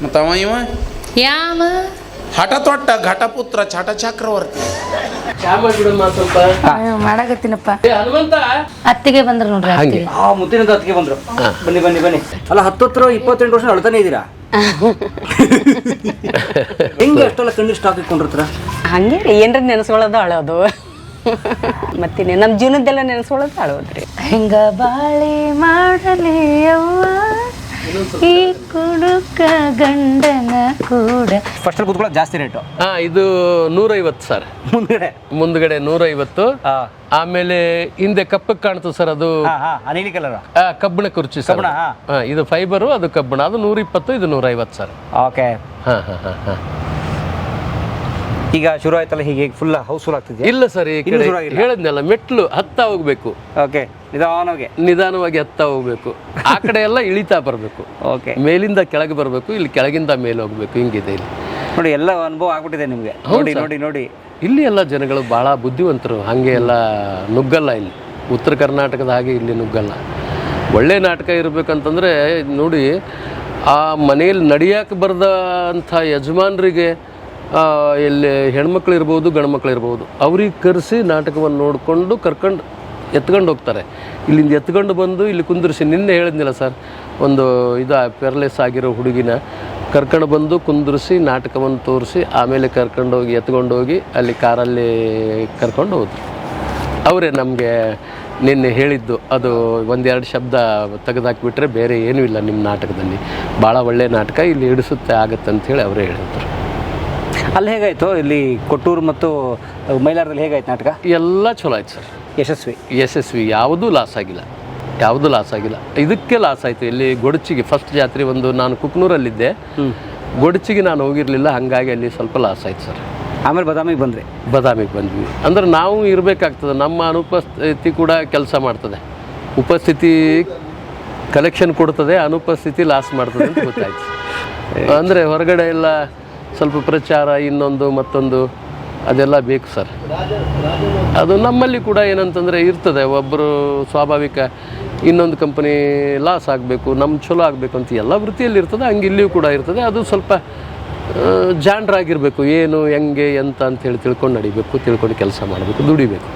ಮತ್ತು ಅವ ಇವ ಯಾವ ಹಠ ತೊಟ್ಟ ಘಟಪುತ್ರ ಛಟ ಚಕ್ರವರ್ತಿ. ಚಾ ಮಾಡಿಬಿಡಮ್ಮ ಸ್ವಲ್ಪ. ಮಾಡಾಕತ್ತೀನಪ್ಪ. ಹನುಮಂತ ಅತ್ತಿಗೆ ಬಂದ್ರು ನೋಡ್ರಿ. ಹಂಗೆ ಮುತ್ತಿನಂತ ಅತ್ತಿಗೆ ಬಂದ್ರು. ಬನ್ನಿ ಬನ್ನಿ ಬನ್ನಿ. ಅಲ್ಲ 28 ವರ್ಷ ಅಳ್ತಾನೆ ಇದ್ದೀರಾ? ಹೆಂಗೆ ಅಷ್ಟೆಲ್ಲ ಕಣ್ಣಿಗೆ ಸ್ಟಾಕ್ ಇಟ್ಕೊಂಡಿರ್ತೀರ? ಹಂಗೆ ಏನ್ರ ನೆನೆಸ್ಕೊಳ್ಳೋದು ಅಳೋದು ಮತ್ತಿನ್ನೇ ನಮ್ಮ ಜೀವನದ್ದೆಲ್ಲ ನೆನೆಸ್ಕೊಳ್ಳೋದು ಅಳೋದ್ರಿ. ಹಿಂಗ ಬಾಳೆ ಮಾಡಲಿ ಅವ್ವ ಈ ಕುಡುಕ ಗಂಡನ ಕೂಡ. ಫಸ್ಟ್ ಕೂತ್ಕೊಳ್ಳೋದು ಜಾಸ್ತಿ ರೇಟು. ಇದು 150 ಸರ್. ಮುಂದ್ಗಡೆ 150. ಆಮೇಲೆ ಹಿಂದೆ ಕಪ್ಪಕ್ಕೆ ಕಾಣ್ತದೆ ಸರ್, ಅದು ನೀಲಿ ಕಲರ್ ಕಬ್ಬಣ ಕುರ್ಚಿ ಸರ್. ಇದು ಫೈಬರು, ಅದು ಕಬ್ಬಣ. ಅದು 120, ಇದು 150 ಸರ್. ಓಕೆ. ಈಗ ಶುರು ಆಯ್ತಲ್ಲ, ಹೀಗೆ ಫುಲ್ ಹೌಸ್ಫುಲ್ ಆಗ್ತಿದೆ? ಇಲ್ಲ ಸರ್, ಈ ಕಡೆ ಹೇಳಿದ್ನಲ್ಲ, ಮೆಟ್ಲು ಹತ್ತಾ ಹೋಗ್ಬೇಕು. ಓಕೆ, ನಿಧಾನವಾಗಿ ಹತ್ತಾ ಹೋಗ್ಬೇಕು. ಆ ಕಡೆ ಎಲ್ಲ ಇಳಿತಾ ಬರಬೇಕು. ಓಕೆ, ಮೇಲಿಂದ ಕೆಳಗೆ ಬರಬೇಕು, ಇಲ್ಲಿ ಕೆಳಗಿಂದ ಮೇಲೆ ಹೋಗ್ಬೇಕು. ಹಿಂಗಿದೆ ಇಲ್ಲಿ ನೋಡಿ, ಎಲ್ಲ ಅನುಭವ ಆಗ್ಬಿಟ್ಟಿದೆ ನಿಮಗೆ. ನೋಡಿ ನೋಡಿ ನೋಡಿ, ಇಲ್ಲಿ ಎಲ್ಲ ಜನಗಳು ಭಾಳ ಬುದ್ಧಿವಂತರು. ಹಾಗೆ ಎಲ್ಲ ನುಗ್ಗಲ್ಲ ಇಲ್ಲಿ. ಉತ್ತರ ಕರ್ನಾಟಕದ ಹಾಗೆ ಇಲ್ಲಿ ನುಗ್ಗಲ್ಲ. ಒಳ್ಳೆ ನಾಟಕ ಇರಬೇಕಂತಂದರೆ ನೋಡಿ, ಆ ಮನೆಯಲ್ಲಿ ನಡೆಯಕ್ಕೆ ಬರದ ಅಂಥ ಯಜಮಾನರಿಗೆ, ಎಲ್ಲಿ ಹೆಣ್ಮಕ್ಳು ಇರ್ಬೋದು ಗಂಡು ಮಕ್ಳು ಇರ್ಬೋದು, ಅವ್ರಿಗೆ ಕರೆಸಿ ನಾಟಕವನ್ನು ನೋಡಿಕೊಂಡು ಎತ್ಕೊಂಡು ಹೋಗ್ತಾರೆ. ಇಲ್ಲಿಂದ ಎತ್ಕೊಂಡು ಬಂದು ಇಲ್ಲಿ ಕುಂದಿರಿಸಿ, ನಿನ್ನೆ ಹೇಳಿದ್ನಿಲ್ಲ ಸರ್, ಒಂದು ಪೆರ್ಲೆಸ್ ಆಗಿರೋ ಹುಡುಗಿನ ಕರ್ಕೊಂಡು ಬಂದು ಕುಂದಿರಿಸಿ ನಾಟಕವನ್ನು ತೋರಿಸಿ ಆಮೇಲೆ ಎತ್ಕೊಂಡೋಗಿ ಅಲ್ಲಿ ಕಾರಲ್ಲಿ ಕರ್ಕೊಂಡು ಹೋದ್ರು. ಅವರೇ ನಮಗೆ ನಿನ್ನೆ ಹೇಳಿದ್ದು. ಅದು ಒಂದೆರಡು ಶಬ್ದ ತೆಗೆದಾಕಿಬಿಟ್ರೆ ಬೇರೆ ಏನೂ ಇಲ್ಲ ನಿಮ್ಮ ನಾಟಕದಲ್ಲಿ, ಭಾಳ ಒಳ್ಳೆಯ ನಾಟಕ, ಇಲ್ಲಿ ಹಿಡಿಸುತ್ತೆ ಆಗುತ್ತೆ ಅಂಥೇಳಿ ಅವರೇ ಹೇಳಿದ್ರು. ಅಲ್ಲಿ ಹೇಗಾಯಿತು? ಇಲ್ಲಿ ಕೊಟ್ಟೂರು ಮತ್ತು ಮೈಲಾರದಲ್ಲಿ ಹೇಗಾಯ್ತು ನಾಟಕ? ಎಲ್ಲ ಚಲೋ ಆಯ್ತು ಸರ್. ಯಶಸ್ವಿ. ಯಾವುದೂ ಲಾಸ್ ಆಗಿಲ್ಲ. ಇದಕ್ಕೆ ಲಾಸ್ ಆಯಿತು. ಇಲ್ಲಿ ಗೊಡಚಿಗೆ ಫಸ್ಟ್ ಜಾತ್ರೆ ನಾನು ಕುಕ್ನೂರಲ್ಲಿದ್ದೆ. ಗೊಡಚಿಗೆ ನಾನು ಹೋಗಿರಲಿಲ್ಲ, ಹಾಗಾಗಿ ಅಲ್ಲಿ ಸ್ವಲ್ಪ ಲಾಸ್ ಆಯ್ತು ಸರ್. ಆಮೇಲೆ ಬದಾಮಿಗೆ ಬಂದ್ವಿ. ಅಂದ್ರೆ ನಾವು ಇರಬೇಕಾಗ್ತದೆ. ನಮ್ಮ ಅನುಪಸ್ಥಿತಿ ಕೂಡ ಕೆಲಸ ಮಾಡ್ತದೆ. ಉಪಸ್ಥಿತಿ ಕಲೆಕ್ಷನ್ ಕೊಡ್ತದೆ, ಅನುಪಸ್ಥಿತಿ ಲಾಸ್ ಮಾಡ್ತದೆ ಅಂತ ಗೊತ್ತಾಯ್ತು. ಅಂದರೆ ಹೊರಗಡೆ ಎಲ್ಲ ಸ್ವಲ್ಪ ಪ್ರಚಾರ, ಇನ್ನೊಂದು ಮತ್ತೊಂದು ಅದೆಲ್ಲ ಬೇಕು ಸರ್. ಅದು ನಮ್ಮಲ್ಲಿ ಕೂಡ ಏನಂತಂದರೆ ಇರ್ತದೆ, ಒಬ್ಬರು ಸ್ವಾಭಾವಿಕ, ಇನ್ನೊಂದು ಕಂಪನಿ ಲಾಸ್ ಆಗಬೇಕು, ನಮ್ಮ ಚಲೋ ಆಗಬೇಕು ಅಂತ ಎಲ್ಲ ವೃತ್ತಿಯಲ್ಲಿ ಇರ್ತದೆ. ಹಂಗೆ ಇಲ್ಲಿಯೂ ಕೂಡ ಇರ್ತದೆ. ಅದು ಸ್ವಲ್ಪ ಜಾಣರಾಗಿರಬೇಕು, ಏನು ಹೆಂಗೆ ಎಂತ ಅಂತೇಳಿ ತಿಳ್ಕೊಂಡು ನಡಿಬೇಕು, ತಿಳ್ಕೊಂಡು ಕೆಲಸ ಮಾಡಬೇಕು, ದುಡಿಬೇಕು.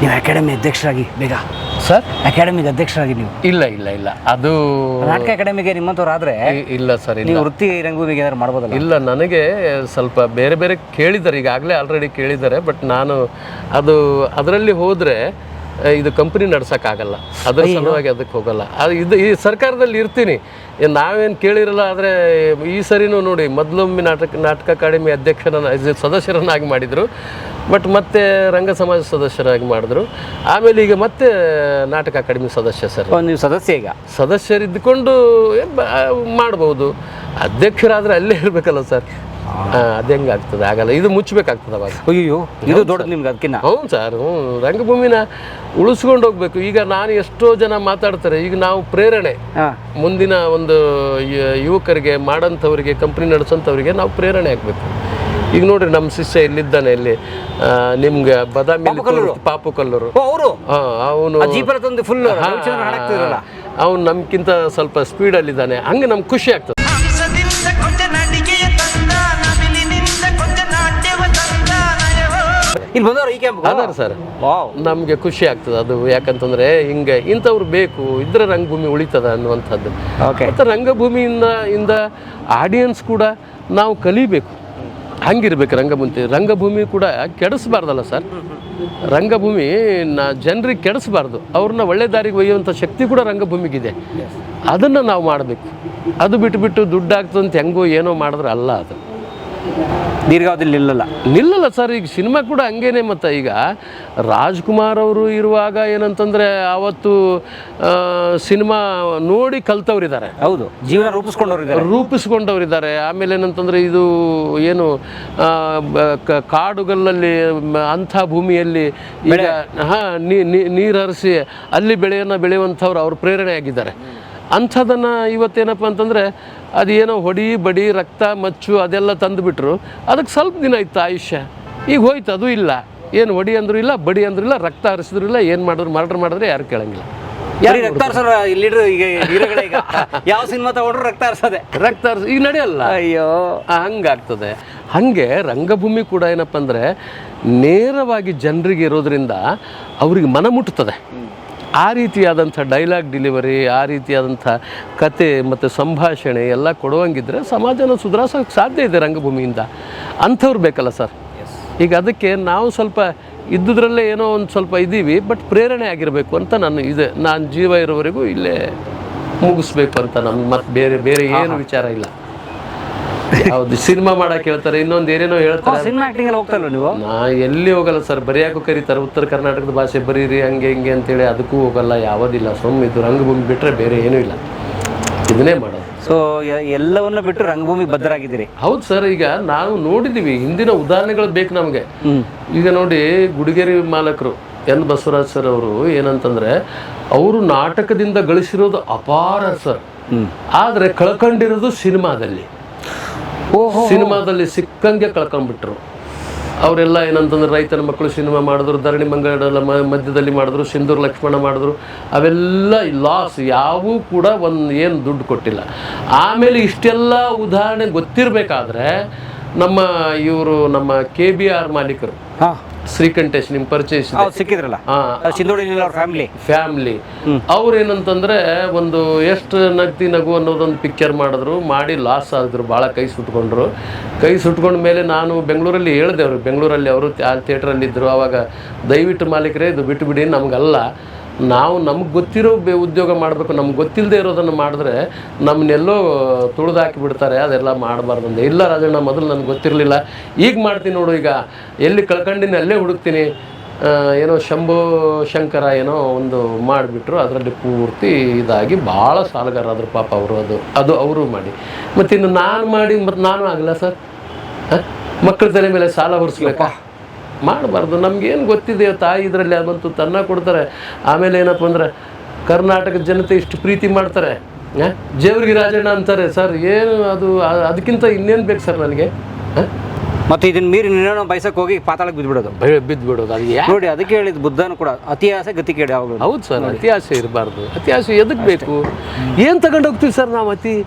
ನೀವು ಅಕಾಡೆಮಿ ಅಧ್ಯಕ್ಷರಾಗಿ ಬೇಗ ಸರ್? ಅಕಾಡೆಮಿಗೆ ಅಧ್ಯಕ್ಷರಾಗಿ ನೀವು? ಇಲ್ಲ, ಅದು ನಾಟಕ ಅಕಾಡೆಮಿಗೆ ನಿಮ್ಮಂಥವ್ರಾದರೆ ಇಲ್ಲ ಸರ್. ನೀವು ವೃತ್ತಿ ರಂಗಭೂಮಿಗೆ ಏನಾದ್ರು ಮಾಡ್ಬೋದಲ್ಲ? ಇಲ್ಲ, ನನಗೆ ಸ್ವಲ್ಪ ಬೇರೆ ಕೇಳಿದ್ದಾರೆ, ಈಗಾಗಲೇ ಆಲ್ರೆಡಿ ಕೇಳಿದ್ದಾರೆ. ಬಟ್ ನಾನು ಅದರಲ್ಲಿ ಹೋದರೆ ಇದು ಕಂಪ್ನಿ ನಡ್ಸೋಕ್ಕಾಗಲ್ಲ. ಅದರ ಸಲುವಾಗಿ ಅದಕ್ಕೆ ಹೋಗಲ್ಲ. ಈ ಸರ್ಕಾರದಲ್ಲಿ ಇರ್ತೀನಿ, ನಾವೇನು ಕೇಳಿರಲ್ಲ. ಆದರೆ ಈ ಸರಿನೂ ನೋಡಿ, ಮೊದಲೊಮ್ಮೆ ನಾಟಕ ಅಕಾಡೆಮಿ ಸದಸ್ಯರನ್ನಾಗಿ ಮಾಡಿದರು. ಬಟ್ ಮತ್ತೆ ರಂಗ ಸಮಾಜ ಸದಸ್ಯರಾಗಿ ಮಾಡಿದ್ರು. ಆಮೇಲೆ ಈಗ ಮತ್ತೆ ನಾಟಕ ಅಕಾಡೆಮಿ ಸದಸ್ಯ ಸರ್. ನೀವು ಸದಸ್ಯ? ಈಗ ಸದಸ್ಯರಿದ್ದುಕೊಂಡು ಮಾಡ್ಬೋದು. ಅಧ್ಯಕ್ಷರಾದರೆ ಅಲ್ಲೇ ಇರಬೇಕಲ್ಲ ಸರ್. ಅದು ಹೆಂಗೆ ಆಗ್ತದೆ? ಆಗಲ್ಲ. ಇದು ಮುಚ್ಚಬೇಕಾಗ್ತದೆ ಅವಾಗ. ಅಯ್ಯೋ, ಇದು ದೊಡ್ಡದು ನಿಮ್ಗೆ ಅದಕ್ಕಿಂತ. ಹೌದು ಸರ್. ರಂಗಭೂಮಿನ ಉಳಿಸ್ಕೊಂಡು ಹೋಗ್ಬೇಕು. ಈಗ ನಾನು ಎಷ್ಟೋ ಜನ ಮಾತಾಡ್ತಾರೆ, ಈಗ ನಾವು ಪ್ರೇರಣೆ, ಮುಂದಿನ ಒಂದು ಯುವಕರಿಗೆ, ಮಾಡೋಂಥವ್ರಿಗೆ, ಕಂಪ್ನಿ ನಡೆಸೋಂಥವ್ರಿಗೆ ನಾವು ಪ್ರೇರಣೆ ಆಗಬೇಕು. ಈಗ ನೋಡ್ರಿ, ನಮ್ಮ ಶಿಷ್ಯ ಇಲ್ಲಿದ್ದಾನೆ, ಇಲ್ಲಿ ನಿಮ್ಗೆ ಬದಾಮಿ ಪಾಪು ಕಲ್ಲೂರು, ಅವನು ನಮ್ಗಿಂತ ಸ್ವಲ್ಪ ಸ್ಪೀಡಲ್ಲಿದ್ದಾನೆ. ಹಂಗೆ ನಮ್ಗೆ ಖುಷಿ ಆಗ್ತದೆ. ಅದಾರ ಸರ್, ನಮಗೆ ಖುಷಿ ಆಗ್ತದೆ ಅದು. ಯಾಕಂತಂದ್ರೆ ಹಿಂಗೆ ಇಂಥವ್ರು ಬೇಕು, ಇದ್ರೆ ರಂಗಭೂಮಿ ಉಳಿತದ ಅನ್ನುವಂಥದ್ದು. ಮತ್ತು ರಂಗಭೂಮಿಯಿಂದ ಆಡಿಯನ್ಸ್ ಕೂಡ ನಾವು ಕಲಿಬೇಕು. ಹಂಗಿರ್ಬೇಕು ರಂಗಭೂಮಿ ಕೂಡ ಕೆಡಿಸ್ಬಾರ್ದಲ್ಲ ಸರ್. ರಂಗಭೂಮಿ ಜನರಿಗೆ ಕೆಡಿಸ್ಬಾರ್ದು, ಅವ್ರನ್ನ ಒಳ್ಳೆ ದಾರಿಗೆ ಒಯ್ಯುವಂಥ ಶಕ್ತಿ ಕೂಡ ರಂಗಭೂಮಿಗಿದೆ. ಅದನ್ನು ನಾವು ಮಾಡಬೇಕು. ಅದು ಬಿಟ್ಟು ದುಡ್ಡಾಗ್ತದಂತ ಹೆಂಗೋ ಏನೋ ಮಾಡಿದ್ರೆ ಅಲ್ಲ, ಅದು ದೀರ್ಘಾವಧಿಯಲ್ಲಿ ನಿಲ್ಲಲ್ಲ ಸರ್. ಈಗ ಸಿನಿಮಾ ಕೂಡ ಹಂಗೇನೆ. ಮತ್ತು ಈಗ ರಾಜ್ಕುಮಾರ್ ಅವರು ಇರುವಾಗ ಏನಂತಂದರೆ ಅವತ್ತು ಸಿನಿಮಾ ನೋಡಿ ಕಲ್ತವ್ರಿದ್ದಾರೆ. ಹೌದು, ಜೀವನ ರೂಪಿಸ್ಕೊಂಡವ್ರಿದ್ದಾರೆ. ಆಮೇಲೆ ಏನಂತಂದರೆ ಇದು ಏನು ಕಾಡುಗಲ್ಲಲ್ಲಿ ಅಂಥ ಭೂಮಿಯಲ್ಲಿ ಈಗ ನೀರು ಹರಿಸಿ ಅಲ್ಲಿ ಬೆಳೆಯುವಂಥವ್ರು ಅವ್ರು ಪ್ರೇರಣೆ ಆಗಿದ್ದಾರೆ. ಅಂಥದನ್ನು ಇವತ್ತೇನಪ್ಪ ಅಂತಂದರೆ ಅದೇನೋ ಹೊಡಿ ಬಡಿ ರಕ್ತ ಮಚ್ಚು ಅದೆಲ್ಲ ತಂದುಬಿಟ್ರು. ಅದಕ್ಕೆ ಸ್ವಲ್ಪ ದಿನ ಇತ್ತು ಆಯುಷ್ಯ, ಈಗ ಹೋಯ್ತು. ಅದು ಇಲ್ಲ. ಏನು ಹೊಡಿ ಅಂದ್ರೂ ಇಲ್ಲ, ಬಡಿ ಅಂದ್ರೂ ಇಲ್ಲ, ರಕ್ತ ಹರಿಸಿದ್ರು ಇಲ್ಲ, ಏನು ಮಾಡಿದ್ರು ಮರ್ಡರ್ ಮಾಡಿದ್ರೆ ಯಾರು ಕೇಳಂಗಿಲ್ಲ. ರಕ್ತ ಹರಿಸೋರು ಲೀಡ್ರು ಈಗ ಹೀರೋಗಳೇ ಈಗ ಯಾವ ಸಿನಿಮಾ ತಗೊಂಡ್ರು ರಕ್ತ ಹರಿಸೋದೆ ಈಗ ನಡೆಯಲ್ಲ. ಅಯ್ಯೋ ಹಂಗಾಗ್ತದೆ. ಹಾಗೆ ರಂಗಭೂಮಿ ಕೂಡ ಏನಪ್ಪ ಅಂದರೆ ನೇರವಾಗಿ ಜನರಿಗೆ ಇರೋದ್ರಿಂದ ಅವ್ರಿಗೆ ಮನ ಮುಟ್ಟುತ್ತದೆ. ಆ ರೀತಿಯಾದಂಥ ಡೈಲಾಗ್ ಡೆಲಿವರಿ, ಆ ರೀತಿಯಾದಂಥ ಕತೆ ಮತ್ತು ಸಂಭಾಷಣೆ ಎಲ್ಲ ಕೊಡುವಂಗಿದ್ರೆ ಸಮಾಜನ ಸುಧಾರಿಸೋಕ್ಕೆ ಸಾಧ್ಯ ಇದೆ ರಂಗಭೂಮಿಯಿಂದ. ಅಂಥವ್ರು ಬೇಕಲ್ಲ ಸರ್. ಈಗ ಅದಕ್ಕೆ ನಾವು ಸ್ವಲ್ಪ ಇದ್ದುದ್ರಲ್ಲೇ ಏನೋ ಒಂದು ಸ್ವಲ್ಪ ಇದ್ದೀವಿ, ಬಟ್ ಪ್ರೇರಣೆ ಆಗಿರಬೇಕು ಅಂತ ನಾನು ಜೀವ ಇರೋವರೆಗೂ ಇಲ್ಲೇ ಮುಗಿಸ್ಬೇಕು ಅಂತ ನಮ್ಮ ಮತ್ತೆ ಬೇರೆ ಏನು ವಿಚಾರ ಇಲ್ಲ. ಹೌದು, ಸಿನಿಮಾ ಮಾಡಕ್ಕೆ ಹೇಳ್ತಾರೆ, ಇನ್ನೊಂದು ಏನೇನೋ ಹೇಳ್ತಾರೆ. ಸಿನಿಮಾ ಆಕ್ಟಿಂಗ್ ಎಲ್ಲ ಹೋಗ್ತಲ್ಲ ನೀವು? ನಾ ಎಲ್ಲಿ ಹೋಗಲ್ಲ ಸರ್, ಬರೆಯೋಕ್ಕೂ ಕರೀತಾರೆ, ಉತ್ತರ ಕರ್ನಾಟಕದ ಭಾಷೆ ಬರೀರಿ ಹಂಗೆ ಹಿಂಗೆ ಅಂತೇಳಿ ಅದಕ್ಕೂ ಹೋಗಲ್ಲ, ಯಾವುದಿಲ್ಲ. ಇದು ರಂಗಭೂಮಿ ಬಿಟ್ಟರೆ ಬೇರೆ ಏನೂ ಇಲ್ಲ, ಇದನ್ನೇ ಮಾಡೋದು. ಸೊ ಎಲ್ಲವನ್ನ ಬಿಟ್ಟು ರಂಗಭೂಮಿ ಬದ್ಧರಾಗಿದ್ದೀರಿ. ಹೌದು ಸರ್. ಈಗ ನಾವು ನೋಡಿದ್ದೀವಿ, ಹಿಂದಿನ ಉದಾಹರಣೆಗಳು ಬೇಕು ನಮಗೆ. ಈಗ ನೋಡಿ, ಗುಡಿಗೆರೆ ಮಾಲಕರು ಎನ್ ಬಸವರಾಜ್ ಸರ್ ಅವರು ಏನಂತಂದ್ರೆ, ಅವರು ನಾಟಕದಿಂದ ಗಳಿಸಿರೋದು ಅಪಾರ ಸರ್, ಆದರೆ ಕಳ್ಕೊಂಡಿರೋದು ಸಿನಿಮಾದಲ್ಲಿ. ಸಿನಿಮಾದಲ್ಲಿ ಸಿಕ್ಕಂಗೆ ಕಳ್ಕೊಂಡ್ಬಿಟ್ರು. ಅವರೆಲ್ಲ ಏನಂತಂದ್ರೆ ರೈತನ ಮಕ್ಕಳು ಸಿನಿಮಾ ಮಾಡಿದ್ರು, ಧರಣಿ ಮಂಗಳ ಮಧ್ಯದಲ್ಲಿ ಮಾಡಿದ್ರು, ಸಿಂಧೂರ್ ಲಕ್ಷ್ಮಣ ಮಾಡಿದ್ರು, ಅವೆಲ್ಲ ಲಾಸ್, ಯಾವೂ ಕೂಡ ಏನು ದುಡ್ಡು ಕೊಟ್ಟಿಲ್ಲ. ಆಮೇಲೆ ಇಷ್ಟೆಲ್ಲ ಉದಾಹರಣೆ ಗೊತ್ತಿರಬೇಕಾದ್ರೆ ನಮ್ಮ KBR ಮಾಲೀಕರು ಶ್ರೀಕಂಠೇಶ್, ನಿಮ್ ಪರಿಚಯ ಸಿಕ್ಕಿದ್ರಲ್ಲ, ಫ್ಯಾಮಿಲಿ ಅವ್ರೇನಂತಂದ್ರೆ ಒಂದು ಎಷ್ಟು ನಗು ಅನ್ನೋದೊಂದು ಪಿಕ್ಚರ್ ಮಾಡಿ ಲಾಸ್ ಆದ್ರು, ಭಾಳ ಕೈ ಸುಟ್ಕೊಂಡ ಮೇಲೆ ನಾನು ಬೆಂಗಳೂರಲ್ಲಿ ಹೇಳಿದೆ. ಬೆಂಗಳೂರಲ್ಲಿ ಅವರು ಥಿಯೇಟ್ರಲ್ಲಿ ಇದ್ರು. ಅವಾಗ ದಯವಿಟ್ಟು ಮಾಲೀಕರೇ ಇದು ಬಿಟ್ಟುಬಿಡಿ, ನಮಗಲ್ಲ, ನಾವು ನಮ್ಗೆ ಗೊತ್ತಿರೋ ಉದ್ಯೋಗ ಮಾಡಬೇಕು, ನಮ್ಗೆ ಗೊತ್ತಿಲ್ಲದೆ ಇರೋದನ್ನು ಮಾಡಿದ್ರೆ ನಮ್ಮನ್ನೆಲ್ಲೋ ತುಳಿದಾಕಿ ಬಿಡ್ತಾರೆ, ಅದೆಲ್ಲ ಮಾಡಬಾರ್ದು ಅಂದೆ. ಇಲ್ಲ ರಾಜಣ್ಣ, ಮೊದಲು ನನಗೆ ಗೊತ್ತಿರಲಿಲ್ಲ, ಈಗ ಮಾಡ್ತೀನಿ ನೋಡು, ಈಗ ಎಲ್ಲಿ ಕಳ್ಕೊಂಡಿನಿ ಅಲ್ಲೇ ಹುಡುಕ್ತೀನಿ, ಏನೋ ಶಂಭೋ ಶಂಕರ ಏನೋ ಒಂದು ಮಾಡಿಬಿಟ್ರು, ಅದರಲ್ಲಿ ಪೂರ್ತಿ ಇದಾಗಿ ಭಾಳ ಸಾಲಗಾರ ಆದರು ಪಾಪ ಅವರು. ಅದು ಅವರು ಮಾಡಿ, ಮತ್ತು ಇನ್ನು ನಾನು ಮಾಡಿ ಮತ್ತು ನಾನು ಆಗಲ್ಲ ಸರ್, ಮಕ್ಕಳ ತಲೆ ಮೇಲೆ ಸಾಲ ಹೊರಿಸ್ಬೇಕಾ? ಮಾಡಬಾರ್ದು. ನಮ್ಗೇನು ಗೊತ್ತಿದೆ, ತಾಯಿ ಇದರಲ್ಲಿ ಬಂತು ತನ್ನ ಕೊಡ್ತಾರೆ. ಆಮೇಲೆ ಏನಪ್ಪ ಅಂದ್ರೆ ಕರ್ನಾಟಕದ ಜನತೆ ಇಷ್ಟು ಪ್ರೀತಿ ಮಾಡ್ತಾರೆ, ಜೇವರ್ಗಿ ರಾಜಣ್ಣ ಅಂತಾರೆ ಸರ್. ಏನು ಅದಕ್ಕಿಂತ ಇನ್ನೇನು ಬೇಕು ಸರ್ ನನಗೆ? ಮತ್ತೆ ಇದನ್ನ ಮೀರಿ ಇನ್ನೇನೋ ಬಯಸಕ್ಕೆ ಹೋಗಿ ಪಾತಾಳಕ್ಕೆ ಬಿದ್ದುಬಿಡೋದು. ಅದು ನೋಡಿ, ಅದಕ್ಕೆ ಹೇಳಿದ್ದು ಬುದ್ಧನು ಕೂಡ, ಅತಿ ಆಸೆ ಗತಿ ಕೇಳಿ ಯಾವಾಗ. ಹೌದು ಸರ್, ಅತಿ ಆಸೆ ಇರಬಾರ್ದು. ಅತಿ ಆಸೆ ಎದಕ್ಕೆ ಬೇಕು? ಏನು ತಗೊಂಡು ಹೋಗ್ತೀವಿ ಸರ್ ನಾವು?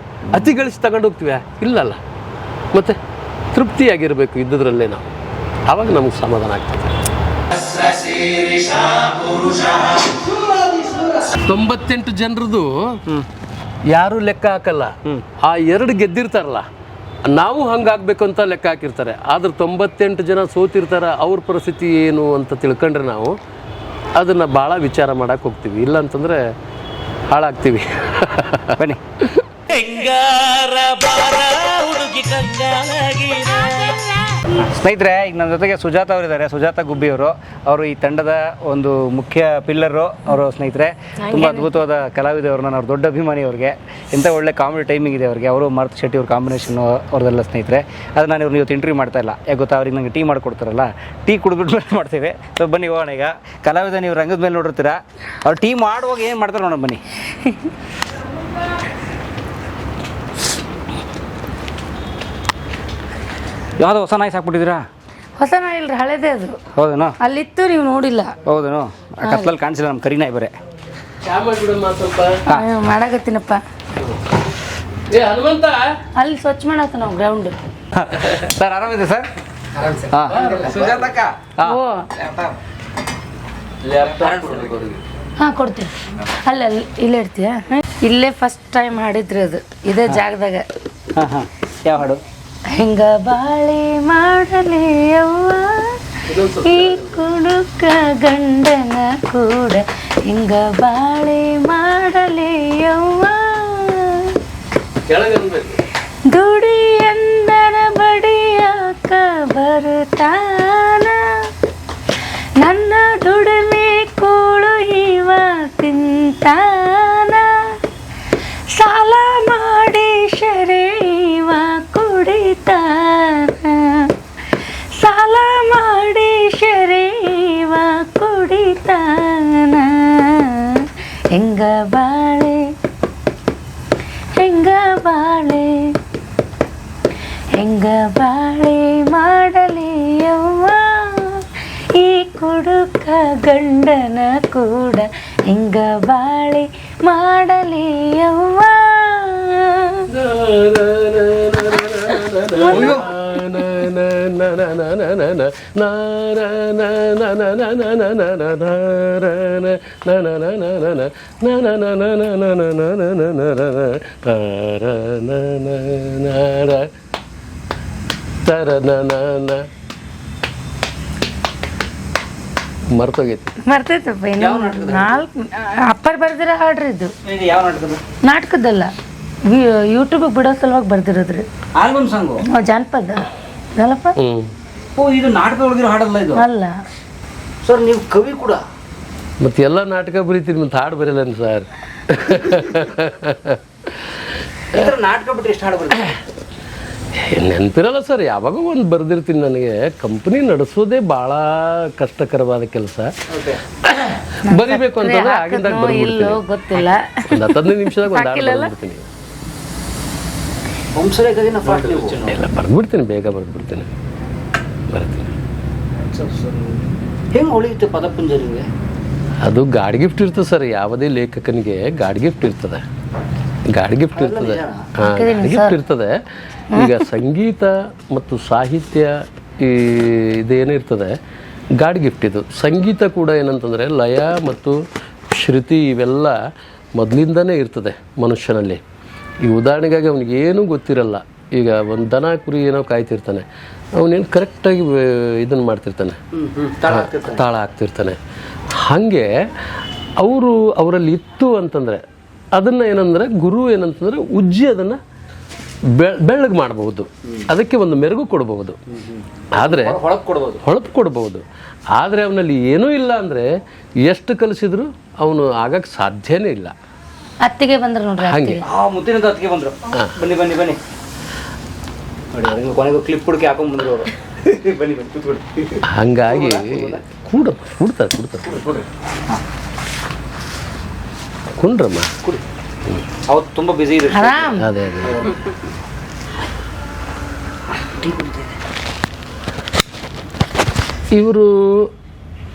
ಅತಿ ಗಳಿಸಿ ತಗೊಂಡು ಹೋಗ್ತೀವಿ? ಇಲ್ಲಲ್ಲ. ಮತ್ತೆ ತೃಪ್ತಿಯಾಗಿರಬೇಕು ಇದ್ದುದ್ರಲ್ಲೇ ನಾವು, ಆವಾಗ ನಮ್ಗೆ ಸಮಾಧಾನ ಆಗ್ತದೆ. 98 ಜನರದು ಯಾರು ಲೆಕ್ಕ ಹಾಕಲ್ಲ. ಆ 2 ಗೆದ್ದಿರ್ತಾರಲ್ಲ, ನಾವು ಹಂಗಾಗಬೇಕು ಅಂತ ಲೆಕ್ಕ ಹಾಕಿರ್ತಾರೆ. ಆದ್ರೆ 98 ಜನ ಸೋತಿರ್ತಾರೆ. ಅವ್ರ ಪರಿಸ್ಥಿತಿ ಏನು ಅಂತ ತಿಳ್ಕೊಂಡ್ರೆ ನಾವು ಅದನ್ನು ಭಾಳ ವಿಚಾರ ಮಾಡಕ್ಕೆ ಹೋಗ್ತೀವಿ. ಇಲ್ಲ ಅಂತಂದರೆ ಹಾಳಾಗ್ತೀವಿ. ಬನ್ನಿ. ಸ್ನೇಹಿತರೆ, ಈಗ ನನ್ನ ಜೊತೆಗೆ ಸುಜಾತ ಅವರಿದ್ದಾರೆ, ಸುಜಾತ ಗುಬ್ಬಿಯವರು. ಅವರು ಈ ತಂಡದ ಒಂದು ಮುಖ್ಯ ಪಿಲ್ಲರು ಅವರು. ಸ್ನೇಹಿತರೆ, ತುಂಬ ಅದ್ಭುತವಾದ ಕಲಾವಿದವರು, ನಾನು ಅವ್ರ ದೊಡ್ಡ ಅಭಿಮಾನಿ. ಅವ್ರಿಗೆ ಎಂಥ ಒಳ್ಳೆ ಕಾಮಿಡಿ ಟೈಮಿಂಗ್ ಇದೆ ಅವ್ರಿಗೆ. ಅವರು ಮಾರುತಿ ಶೆಟ್ಟಿ ಅವ್ರ ಕಾಂಬಿನೇಷನ್ ಅವ್ರದ್ದೆಲ್ಲ ಸ್ನೇಹಿತರೆ. ಅದು ನಾನು ಇವ್ರನ್ನ ಇವತ್ತು ಇಂಟರ್ವ್ಯೂ ಮಾಡ್ತಾ ಇಲ್ಲ, ಯಾಕೆ ಗೊತ್ತಾ, ಅವ್ರಿಗೆ ನನಗೆ ಟೀ ಮಾಡಿಕೊಡ್ತಾರಲ್ಲ, ಟೀ ಕುಡಿದ್ಬಿಟ್ಟು ಮೇಲೆ ಮಾಡ್ತೇವೆ. ಸೊ ಬನ್ನಿ ಹೋಗೋಣ. ಈಗ ಕಲಾವಿದ ನೀವು ರಂಗದ ಮೇಲೆ ನೋಡಿರ್ತೀರಾ, ಅವ್ರು ಟೀ ಮಾಡುವಾಗ ಏನು ಮಾಡ್ತಾರೆ ನೋಡೋಣ, ಬನ್ನಿ. ಯಾವುದೋ ಹೊಸ ನಾಯಿ ಸಾಕ್ಬಿಟ್ಟಿದ್ದೀರಾ? ಹೊಸ ನಾಯಿ ಇಲ್ರಿ, ಹಳೇದೇ ಅದು. ಹೌದೇನೋ? ಅಲ್ಲಿತ್ತು, ನೀವು ನೋಡಿಲ್ಲ. ಹೌದೇನೋ? ಕತ್ಲಲ್ಲಿ ಕಾಣಿಸಿಲ್ಲ ನಮ್ಮ ಕರಿನಾಯಿ ಬರೇ. ಮಾಡಾಕತ್ತೀನಪ್ಪ. ಅಲ್ಲಿ ಸ್ವಚ್ಛ ಮಾಡತ್ತ ನಾವು ಗ್ರೌಂಡ್. Sir ಆರಾಮಿದೆ sir? ಹಾಂ ಕೊಡ್ತೀನಿ. ಅಲ್ಲಿ ಇಲ್ಲೇ ಇಡ್ತೀಯ? ಇಲ್ಲೇ ಫಸ್ಟ್ ಟೈಮ್ ಹಾಡಿದ್ರಿ ಅದು, ಇದೇ ಜಾಗದಾಗ. ಯಾವ ಹಾಡು? ಹೆಂಗ ಬಾಳೆ ಮಾಡಲಿ ಯವ್ವ ಈ ಕುಡುಕ ಗಂಡನ ಕೂಡ, ಹೆಂಗ ಬಾಳೆ ಮಾಡಲಿ ಯವ್ವ, ದುಡಿ ಎಂದರ ಬಡಿಯಾಕ ಬರ್ತಾನ, ನನ್ನ ದುಡಿಮೆ ಕೂಳು ಇವ ತಿಂತಾನ, ಸಾಲ ಮಾಡಿ ಶರೀವ ಕುಡಿತಾನ, ಸಾಲ ಮಾಡಿ ಶರೀವ ಕುಡಿತಾನ, ಹೆಂಗ ಬಾಳೆ ಹೆಂಗ ಬಾಳೆ ಹೆಂಗ ಬಾಳೆ ಮಾಡಲಿ ಯವ್ವ ಈ ಕುಡುಕ ಗಂಡನ ಕೂಡ, ಹಿಂಗ ಬಾಳೆ ಮಾಡಲಿ ಯವ್ವ. ಮರ್ತೋಗೈತಿ. ಮರ್ತೈತಪ್ಪ. ಇನ್ನು 4 ಅಪ್ಪರ್ ಬರ್ದಿರ ಹಾಡ್ರಿ ಇದು. ಯಾವ ನಾಟಕದ? ನಾಟಕದಲ್ಲ, ಯೂಟ್ಯೂಬಿಗೆ ಬಿಡೋ ಸಲುವಾಗಿ ಬರ್ದಿರೋದ್ರಿ. Album song? ಜಾನಪದ ಅಲ್ಲಪ್ಪ. ಓ, ಇದು ನಾಟಕ ಒಳಗಿರೋ ಹಾಡಲ್ಲ ಇದು? ಅಲ್ಲ ಸರ್, ನೀವು ಕವಿ ಕೂಡ? ಮತ್ತೆ ಎಲ್ಲ ನಾಟಕ ಬರೀತೀರಿ, ಮತ್ತೆ ಹಾಡು ಬರಲ್ಲ ಸರ್. ನಾಟಕ ಬಿಟ್ಟರೆ ಎಷ್ಟು ಹಾಡು ಬರುತ್ತೆ? ನೆನಪಿರಲ್ಲ ಸರ್, ಯಾವಾಗೂ ಒಂದು ಬರೆದಿರ್ತೀನಿ. ನನಗೆ ಕಂಪ್ನಿ ನಡೆಸೋದೇ ಭಾಳ ಕಷ್ಟಕರವಾದ ಕೆಲಸ. ಬರಿಬೇಕು ಅಂತಂದ್ರೆ ಆಗಿಂದಾಗ ಇಲ್ಲೋ ಗೊತ್ತಿಲ್ಲ, ಒಂದು 15 ನಿಮಿಷದಾಗ ಒಂದು ಹಾಡು ಬರ್ಬಿಡ್ತೀನಿ. ಎಲ್ಲ ಬರ್ಬಿಡ್ತೀನಿ, ಬೇಗ ಬರ್ಬಿಡ್ತೀನಿ. ಹೆಂಗೆ ಹೊಳೆಯುತ್ತೆ ಪದಪುಂಜರಿಗೆ? ಅದು ಗಾಡ್ ಗಿಫ್ಟ್ ಇರ್ತದೆ ಸರ್. ಯಾವುದೇ ಲೇಖಕನಿಗೆ ಗಾಡ್ ಗಿಫ್ಟ್ ಇರ್ತದೆ. ಗಾಡ್ ಗಿಫ್ಟ್ ಇರ್ತದೆ. ಗಾಡ್ ಗಿಫ್ಟ್ ಇರ್ತದೆ. ಈಗ ಸಂಗೀತ ಮತ್ತು ಸಾಹಿತ್ಯ ಇದೇನಿರ್ತದೆ ಗಾಡ್ ಗಿಫ್ಟ್. ಇದು ಸಂಗೀತ ಕೂಡ ಏನಂತಂದರೆ ಲಯ ಮತ್ತು ಶ್ರುತಿ ಇವೆಲ್ಲ ಮೊದಲಿಂದನೇ ಇರ್ತದೆ ಮನುಷ್ಯನಲ್ಲಿ. ಈಗ ಉದಾಹರಣೆಗಾಗಿ ಅವ್ನಿಗೆ ಏನೂ ಗೊತ್ತಿರಲ್ಲ. ಈಗ ಒಂದು ದನ ಕುರಿ ಏನೋ ಕಾಯ್ತಿರ್ತಾನೆ, ಅವನೇನು ಕರೆಕ್ಟಾಗಿ ಇದನ್ನು ಮಾಡ್ತಿರ್ತಾನೆ, ತಾಳ ಹಾಕ್ತಿರ್ತಾನೆ. ಹಾಗೆ ಅವರಲ್ಲಿ ಇತ್ತು ಅಂತಂದರೆ ಅದನ್ನು ಏನಂದರೆ ಗುರು ಏನಂತಂದರೆ ಉಜ್ಜಿ ಅದನ್ನು ಬೆಳ್ಳಗೆ ಮಾಡಬಹುದು, ಅದಕ್ಕೆ ಒಂದು ಮೆರುಗು ಕೊಡಬಹುದು, ಆದರೆ ಹೊಳಪು ಕೊಡಬಹುದು. ಆದರೆ ಅವನಲ್ಲಿ ಏನೂ ಇಲ್ಲ ಅಂದರೆ ಎಷ್ಟು ಕಲಿಸಿದ್ರು ಅವನು ಆಗಕ್ಕೆ ಸಾಧ್ಯನೇ ಇಲ್ಲ. ಅತ್ತಿಗೆ ಬಂದ್ರು ನೋಡ್ರಿ. ಹಾಗೆ ಮುತ್ತಿನಂತ ಅತ್ತಿಗೆ ಬಂದ್ರು. ಬನ್ನಿ ಬನ್ನಿ ಬನ್ನಿ ನೋಡಿ, ಕೊನೆಗೂ ಕ್ಲಿಪ್ ಹುಡುಕಿ ಹಾಕೊಂಡ್ ಬಂದ್ರು ಅವರು. ಬನ್ನಿ ಬನ್ನಿ ಕೂತ್ಕೊಳ್ಳಿ. ಹಾಗಾಗಿ ಕೂಡ್ತಾರೆ ಕುಂಡ್ರಮ್ಮ ಕುಡಿ. ಅವತ್ತು ತುಂಬ ಬಿಸಿ ಇದೆ. ಅದೇ ಇವರು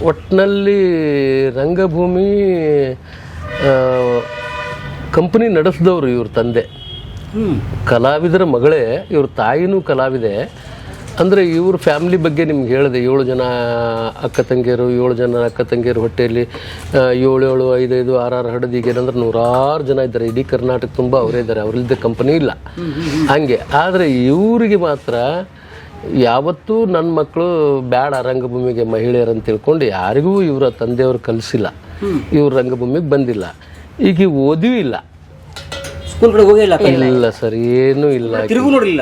ಒಟ್ಟಿನಲ್ಲಿ ರಂಗಭೂಮಿ ಕಂಪನಿ ನಡೆಸಿದವರು. ಇವ್ರ ತಂದೆ ಕಲಾವಿದರ ಮಗಳೇ, ಇವ್ರ ತಾಯಿನೂ ಕಲಾವಿದೆ. ಅಂದರೆ ಇವ್ರ ಫ್ಯಾಮ್ಲಿ ಬಗ್ಗೆ ನಿಮ್ಗೆ ಹೇಳಿದೆ. 7 ಜನ ಅಕ್ಕ ತಂಗಿಯರು ಹೊಟ್ಟೆಯಲ್ಲಿ 7 5 5 6 6 ಹಡದು. ಈಗ ಏನಂದ್ರೆ 100 ಜನ ಇದ್ದಾರೆ. ಇಡೀ ಕರ್ನಾಟಕ ತುಂಬ ಅವರೇ ಇದ್ದಾರೆ. ಅವರಿಲ್ಲದೆ ಕಂಪನಿ ಇಲ್ಲ ಹಾಗೆ. ಆದರೆ ಇವರಿಗೆ ಮಾತ್ರ ಯಾವತ್ತೂ ನನ್ನ ಮಕ್ಕಳು ಬೇಡ ರಂಗಭೂಮಿಗೆ ಮಹಿಳೆಯರಂತ ತಿಳ್ಕೊಂಡು ಯಾರಿಗೂ ಇವರ ತಂದೆಯವರು ಕಲಿಸಿಲ್ಲ. ಇವ್ರು ರಂಗಭೂಮಿಗೆ ಬಂದಿಲ್ಲ. ಈಗ ಓದಿಯೂ ಇಲ್ಲ. ಇಲ್ಲ ಸರ್, ಏನೂ ಇಲ್ಲ. ತಿರುಗು ನೋಡಿಲ್ಲ.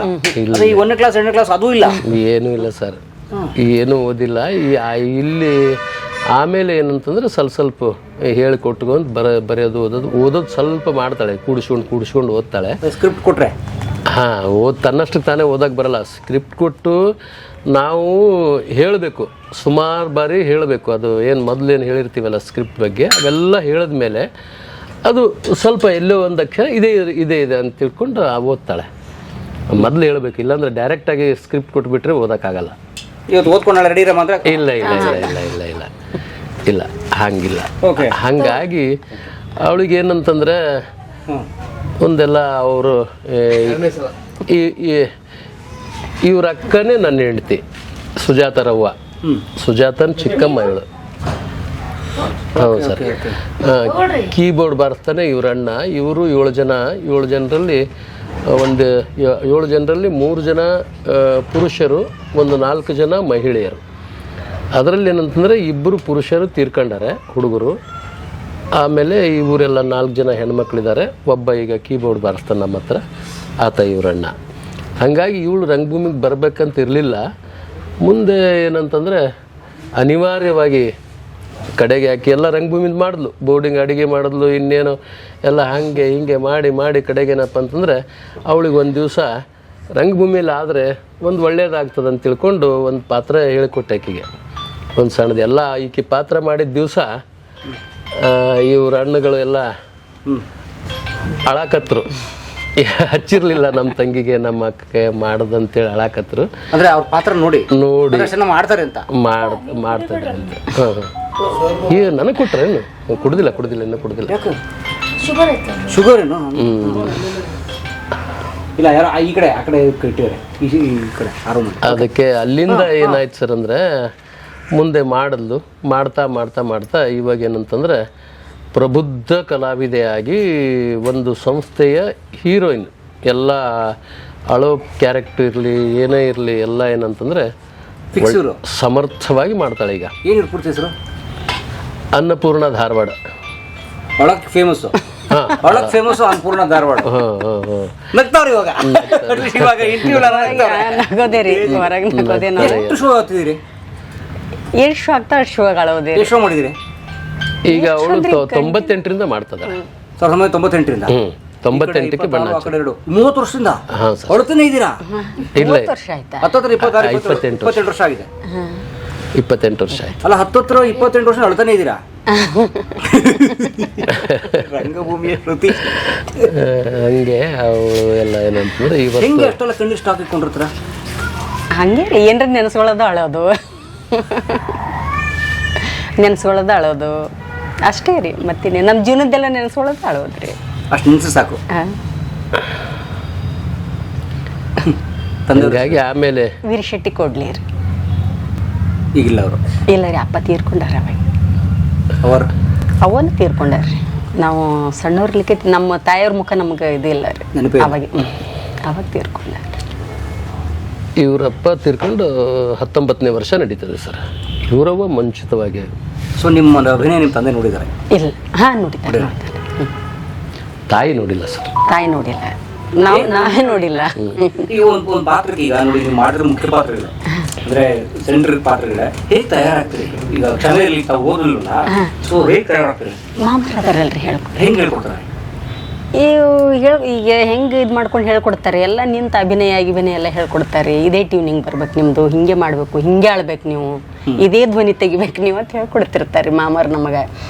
ಈ 1ನೇ ಕ್ಲಾಸ್ 2ನೇ ಕ್ಲಾಸ್ ಅದು ಇಲ್ಲ, ಏನೂ ಇಲ್ಲ ಸರ್. ಏನೂ ಓದಿಲ್ಲ. ಇಲ್ಲಿ ಆಮೇಲೆ ಏನಂತಂದ್ರೆ ಸ್ವಲ್ಪ ಹೇಳಿಕೊಟ್ಕೊಂಡು ಬರೆಯೋದು ಓದೋದು ಸ್ವಲ್ಪ ಮಾಡ್ತಾಳೆ. ಕೂಡಿಸ್ಕೊಂಡು ಓದ್ತಾಳೆ. ಸ್ಕ್ರಿಪ್ಟ್ ಕೊಟ್ರೆ ತನ್ನಷ್ಟಕ್ಕೆ ತಾನೇ ಓದಕ್ಕೆ ಬರಲ್ಲ. ಸ್ಕ್ರಿಪ್ಟ್ ಕೊಟ್ಟು ನಾವು ಹೇಳಬೇಕು, ಸುಮಾರು ಬಾರಿ ಹೇಳಬೇಕು. ಅದು ಏನು ಮೊದಲೇನು ಹೇಳಿರ್ತೀವಲ್ಲ ಸ್ಕ್ರಿಪ್ಟ್ ಬಗ್ಗೆ, ಅವೆಲ್ಲ ಹೇಳಿದ್ಮೇಲೆ ಅದು ಸ್ವಲ್ಪ ಎಲ್ಲೋ ಒಂದು ಅಕ್ಷರ ಇದೆ ಅಂತ ತಿಳ್ಕೊಂಡು ಓದ್ತಾಳೆ. ಮೊದಲು ಹೇಳಬೇಕು, ಇಲ್ಲಾಂದ್ರೆ ಡೈರೆಕ್ಟಾಗಿ ಸ್ಕ್ರಿಪ್ಟ್ ಕೊಟ್ಬಿಟ್ರೆ ಓದೋಕ್ಕಾಗಲ್ಲ. ಇವತ್ತು ಓದ್ಕೊಂಡ ರೆಡಿ ಮಾತ್ರ ಇಲ್ಲ ಹಂಗಿಲ್ಲ. ಹಾಗಾಗಿ ಅವಳಿಗೆ ಏನಂತಂದರೆ ಒಂದೆಲ್ಲ ಅವರು ಇವ್ರ ಅಕ್ಕನೇ ನನ್ನ ಹೆಂಡತಿ ಸುಜಾತರವ್ವ. ಸುಜಾತನ ಚಿಕ್ಕಮ್ಮ ಇವಳು. ಹೌದು ಸರ್. ಕೀಬೋರ್ಡ್ ಬಾರಿಸ್ತಾನೆ ಇವ್ರ ಅಣ್ಣ. ಇವರು 7 ಜನರಲ್ಲಿ 3 ಜನ ಪುರುಷರು, 4 ಜನ ಮಹಿಳೆಯರು. ಅದರಲ್ಲಿ ಏನಂತಂದರೆ 2 ಪುರುಷರು ತೀರ್ಕೊಂಡಾರೆ ಹುಡುಗರು. ಆಮೇಲೆ ಇವರೆಲ್ಲ 4 ಜನ ಹೆಣ್ಮಕ್ಳಿದ್ದಾರೆ. ಒಬ್ಬ ಈಗ ಕೀಬೋರ್ಡ್ ಬಾರಿಸ್ತಾನೆ ನಮ್ಮ ಹತ್ರ, ಆತ ಇವರಣ್ಣ. ಹಾಗಾಗಿ ಇವಳು ರಂಗಭೂಮಿಗೆ ಬರಬೇಕಂತ ಇರಲಿಲ್ಲ. ಮುಂದೆ ಏನಂತಂದರೆ ಅನಿವಾರ್ಯವಾಗಿ ಕಡೆಗೆ ಯಾಕೆ ಎಲ್ಲ ರಂಗಭೂಮಿದು ಮಾಡಿದ್ಲು. ಬೋರ್ಡಿಂಗ್ ಅಡುಗೆ ಮಾಡಿದ್ಲು, ಇನ್ನೇನು ಎಲ್ಲ ಹಾಗೆ ಹಿಂಗೆ ಮಾಡಿ ಕಡೆಗೇನಪ್ಪ ಅಂತಂದರೆ ಅವಳಿಗೆ ಒಂದು ದಿವಸ ರಂಗಭೂಮಿಯಲ್ಲಿ ಆದರೆ ಒಂದು ಒಳ್ಳೇದಾಗ್ತದೆ ಅಂತ ತಿಳ್ಕೊಂಡು ಒಂದು ಪಾತ್ರ ಹೇಳಿಕೊಟ್ಟೆ ಆಕೆಗೆ. ಒಂದು ಸಣ್ಣದು ಎಲ್ಲ ಈಕೆ ಪಾತ್ರ ಮಾಡಿದ ದಿವಸ ಇವ್ರ ಹಣ್ಣುಗಳು ಎಲ್ಲ ಅಳಾಕತ್ರು. ಹಚ್ಚಿರ್ಲಿಲ್ಲ ನಮ್ಮ ತಂಗಿಗೆ ನಮ್ಮ ಅಕ್ಕಗೆ ಮಾಡೋದಂತೇಳಿ ಅಳಾಕತ್ರು. ಅಂದ್ರೆ ಅವ್ರ ಪಾತ್ರ ನೋಡಿ ಮಾಡ್ತಾರೆ ಅಂತ. ಈಗ ನನಗೆ ಕೊಟ್ರೆ ಏನು ಕುಡ್ದಿಲ್ಲ ಇನ್ನೂ ಕುಡ್ದಿಲ್ಲ. ಯಾಕೆ ಶುಗರ್ ಐತೆ. ಶುಗರ್ ಏನು? ಇಲ್ಲ ಯಾರೋ ಈ ಕಡೆ ಆ ಕಡೆ ಇಟ್ಟಿದ್ದಾರೆ, ಈ ಕಡೆ ಆರು. ಅದಕ್ಕೆ ಅಲ್ಲಿಂದ ಏನಾಯ್ತು ಸರ್ ಅಂದರೆ ಮುಂದೆ ಮಾಡ್ತಾ ಇವಾಗ ಏನಂತಂದರೆ ಪ್ರಬುದ್ಧ ಕಲಾವಿದೆಯಾಗಿ ಒಂದು ಸಂಸ್ಥೆಯ ಹೀರೋಯಿನ್, ಎಲ್ಲ ಅಳೋ ಕ್ಯಾರೆಕ್ಟರ್ ಇರಲಿ ಏನೇ ಇರಲಿ ಎಲ್ಲ ಏನಂತಂದರೆ ಸಮರ್ಥವಾಗಿ ಮಾಡ್ತಾಳೆ. ಈಗ ಏನು ಪೂರ್ತಿ ಹೆಸರು? ಅನ್ನಪೂರ್ಣ ಧಾರವಾಡ. ಒಳಗೆ ಫೇಮಸ್ಸು. ಒಳಗೆ ಫೇಮಸ್ಸು ಅನ್ನಪೂರ್ಣ ಧಾರವಾಡ. ನಗ್ತಾವ್ರಿ ಇವಾಗ ನಗೋದೇ ರೀ, ಹೊರಗೆ ನಗೋದೇ. ಎಷ್ಟು ಶೋ ಆಗ್ತಿದ್ದೀರಿ? ಎಷ್ಟು ಶೋ ಆಗ್ತಾ ಅಷ್ಟು ಶೋ ಆಗೋದೇ. ಎಷ್ಟು ಶೋ ಮಾಡಿದಿರಿ? ಈಗ ಅವಳು 98ರಿಂದ ಮಾಡ್ತದ. 1998ರಿಂದ? 98ಕ್ಕೆ ಬಣ್ಣ 30 ವರ್ಷದಿಂದ ಹೊರತನೇ ಇದ್ದೀರಾ? ಇಲ್ಲ, 30 ವರ್ಷ ಆಯ್ತಾ? 28 ವರ್ಷ ಆಗಿದೆ. 28 ವರ್ಷ ಆಯ್ತು. ಅಲ್ಲ 28 ವರ್ಷ ಹೊರತನೇ ಇದ್ದೀರಾ? ರಂಗಭೂಮಿಯ ಶ್ರುತಿ. ಹಂಗೆ ಅವಳು ಎಲ್ಲ ಏನಂತಂದ್ರೆ ಹೆಂಗೆ ಇವತ್ತು ಅಷ್ಟೆಲ್ಲ ಕಣ್ಣು ಸ್ಟಾಕ್ ಇಟ್ಕೊಂಡಿರ್ತಾರ? ಹಂಗೆ ರೀ, ಏನ್ರ ನೆನೆಸ್ಕೊಳ್ಳೋದು ಅಳೋದು, ನೆನೆಸ್ಕೊಳ್ಳೋದು ಅಳೋದು ಅಷ್ಟೇ ರೀ. ಮತ್ತಿನ್ನೇ ನಮ್ಮ ಜೀವನದ್ದೆಲ್ಲ ನೆನೆಸ್ಕೊಳ್ಳೋದು ಅಳೋದು ರೀ. ಅಷ್ಟು ನಿಲ್ಸಿ ಸಾಕು. ಹಂಗಾಗಿ ಆಮೇಲೆ ವೀರಶೆಟ್ಟಿ ಕೊಡ್ಲಿ ರೀ. ಈಗಿಲ್ಲ ಅವರು? ಇಲ್ಲ ರೀ, ಅಪ್ಪ ತೀರ್ಕೊಂಡಾರ. ಅವರು ಅವನು ತೀರ್ಕೊಂಡಾರ್ರಿ. ನಾವು ಸಣ್ಣವ್ರಲಿಕ್ಕೆ ನಮ್ಮ ತಾಯಿಯವ್ರ ಮುಖ ನಮ್ಗೆ ಇದಿಲ್ಲ ರೀ ಅವಾಗ ತೀರ್ಕೊಂಡಾರ. ಇವರಪ್ಪ ತೀರ್ಕೊಂಡು 19ನೇ ವರ್ಷ ನಡೀತದೆ ಸರ್. ಇವರವ್ವ ಮುಂಚಿತವಾಗಿ. ಸೊ ನಿಮ್ಮ ಅಭಿನಯ ನಿಮ್ಮ ತಂದೆ ನೋಡಿದ್ದಾರೆ? ಇಲ್ಲ, ಹಾಂ ನೋಡಿದ್ದಾರೆ. ತಾಯಿ ನೋಡಿಲ್ಲ ಸರ್. ತಾಯಿ ನೋಡಿಲ್ಲ, ನಾವೇ ನೋಡಿಲ್ಲ. ಈಗ ಒಂದು ಪಾತ್ರಕ್ಕೆ ಈಗ ನೋಡಿ ನೀವು ಮಾಡಿದ್ರೆ ಮುಖ್ಯ ಪಾತ್ರಗಳು ಅಂದ್ರೆ ಸೆಂಟ್ರಲ್ ಪಾತ್ರಗಳ ಹೇಗೆ ತಯಾರಾಗ್ತದೆ? ಈಗ ಕ್ಷಮೆಯಲ್ಲಿ ತಾವು ಓದಲ್ಲ, ಸೊ ಹೇಗೆ ತಯಾರಾಗ್ತದೆ? ಮಾಮೂಲು ಅದಾರಲ್ರಿ ಹೇಳ್ಕೊಡ್ತಾರೆ. ಹೆಂಗೆ ಹೇಳ್ಕೊಡ್ತಾರೆ? ಈಗ ಹೆಂಗೆ ಇದು ಮಾಡ್ಕೊಂಡು ಹೇಳ್ಕೊಡ್ತಾರೆ, ಎಲ್ಲ ನಿಂತ ಅಭಿನಯ ಎಲ್ಲ ಹೇಳ್ಕೊಡ್ತಾರೆ. ಇದೇ ಟ್ಯೂನಿಂಗ್ ಬರ್ಬೇಕು ನಿಮ್ಮದು, ಹಿಂಗೆ ಮಾಡಬೇಕು, ಹಿಂಗೆ ಆಳ್ಬೇಕು ನೀವು, ಇದೇ ಧ್ವನಿ ತೆಗಿಬೇಕು ನೀವು ಅಂತ ಹೇಳ್ಕೊಡ್ತಿರ್ತಾರೆ ಮಾಮವ್ರು ನಮಗೆ.